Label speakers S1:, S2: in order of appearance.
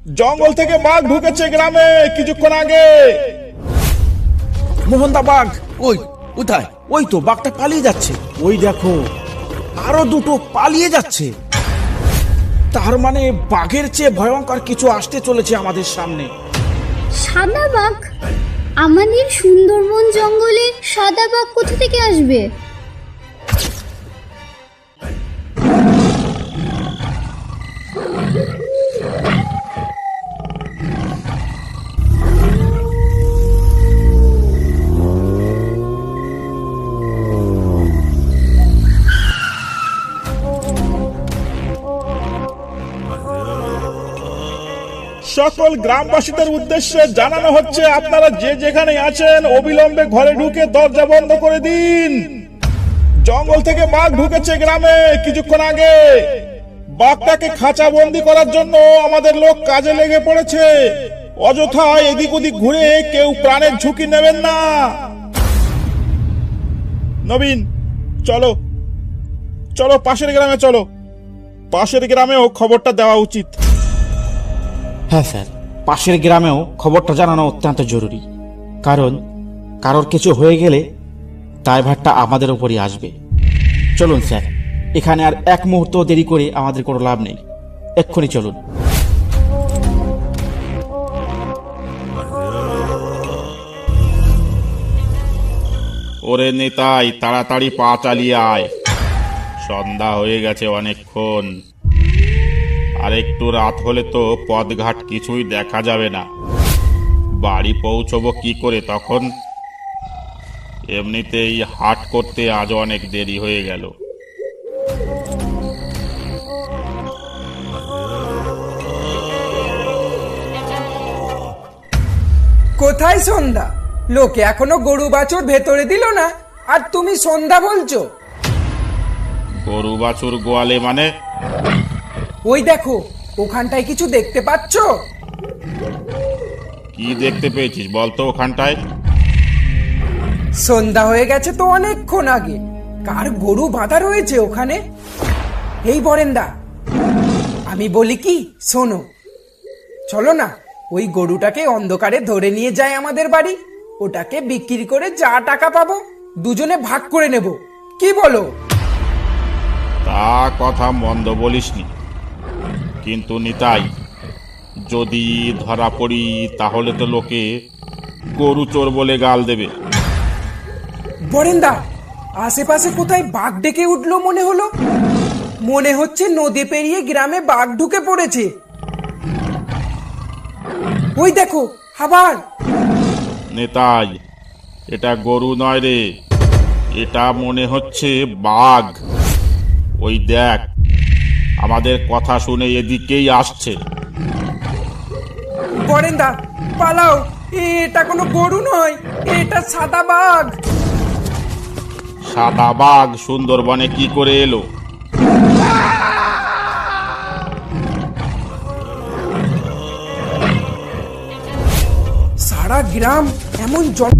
S1: জঙ্গল থেকে বাঘ ঢুকেছে গ্রামে কিছুক্ষণ আগে।
S2: মোহনদা, বাঘ ওই কোথায়? ওই তো বাঘটা পালিয়ে যাচ্ছে। ওই দেখো, আরো দুটো পালিয়ে যাচ্ছে। তার মানে বাঘের চেয়ে ভয়ঙ্কর কিছু আসতে চলেছে আমাদের সামনে।
S3: সাদা বাঘ? আমাদের সুন্দরবন জঙ্গলে সাদা বাঘ কোথা থেকে আসবে?
S1: সকল গ্রামবাসীদের উদ্দেশ্যে জানানো হচ্ছে, আপনারা যে যেখানে আছেন অবিলম্বে ঘরে ঢুকে দরজা বন্ধ করে দিন। জঙ্গল থেকে বাঘ ঢুকেছে গ্রামে কিছুক্ষণ আগে। বাঘটাকে খাঁচা বন্দি করার জন্য আমাদের লোক কাজে লেগে পড়েছে। অযথা এদিক ওদিক ঘুরে কেউ প্রাণের ঝুঁকি নেবেন না। নবীন, চলো চলো পাশের গ্রামে চলো। পাশের গ্রামেও খবরটা দেওয়া উচিত।
S2: হ্যাঁ স্যার, পাশের গ্রামেও খবরটা জানানো অত্যন্ত জরুরি। কারণ কারোর কিছু হয়ে গেলে দায়ভারটা আমাদের উপরই আসবে। চলুন স্যার, এখানে আর এক মুহূর্ত দেরি করে আমাদের কোনো লাভ নেই। এক্ষুনি চলুন।
S1: ওরে নেতাই, তাড়াতাড়ি পা চালিয়ে আয়। সন্ধ্যা হয়ে গেছে অনেকক্ষণ। আর একটু রাত হলে তো পথঘাট কিছুই দেখা যাবে না। বাড়ি পৌঁছবো কি করে তখন? এমনিতেই হাট করতে আজ অনেক দেরি হয়ে গেল।
S4: কোথায় সন্ধ্যা? লোকে এখনো গরু বাছুর ভেতরে দিল না, আর তুমি সন্ধ্যা বলছো?
S1: গরু বাছুর গোয়ালে মানে?
S4: ওই দেখো, ওখানটায় কিছু দেখতে পাচ্ছ?
S1: কি দেখতে পেয়েছিস বলতো ওখানটায়?
S4: সন্ধ্যা হয়ে গেছে তো অনেকক্ষণ আগে। কার গরু বাঁধা রয়েছে ওখানে? এই বরেন্দা, আমি বলি কি, শোনো, চলো না ওই গরুটাকে অন্ধকারে ধরে নিয়ে যায় আমাদের বাড়ি। ওটাকে বিক্রি করে যা টাকা পাবো দুজনে ভাগ করে নেব, কি বলো?
S1: তা কথা মন্দ বলিসনি, কিন্তু নিতাই, যদি ধরা পড়ি তাহলে তো লোকে গরু চোর বলে গাল দেবে।
S4: বরেন্দা, আশেপাশে কোথায় বাঘ ডেকে উঠলো মনে হলো। মনে হচ্ছে নদী পেরিয়ে গ্রামে বাঘ ঢুকে পড়েছে। ওই দেখো আবার।
S1: নেতাই, এটা গরু নয় রে, এটা মনে হচ্ছে বাঘ। ওই দেখ, আমাদের কথা শুনে এদিকেই আসছে।
S4: বরেন্দা পালাও, এটা কোনো গরু নয়, এটা সাদা বাঘ।
S1: সাদা বাঘ সুন্দরবনে কি করে এলো?
S4: সারা গ্রাম এমন জন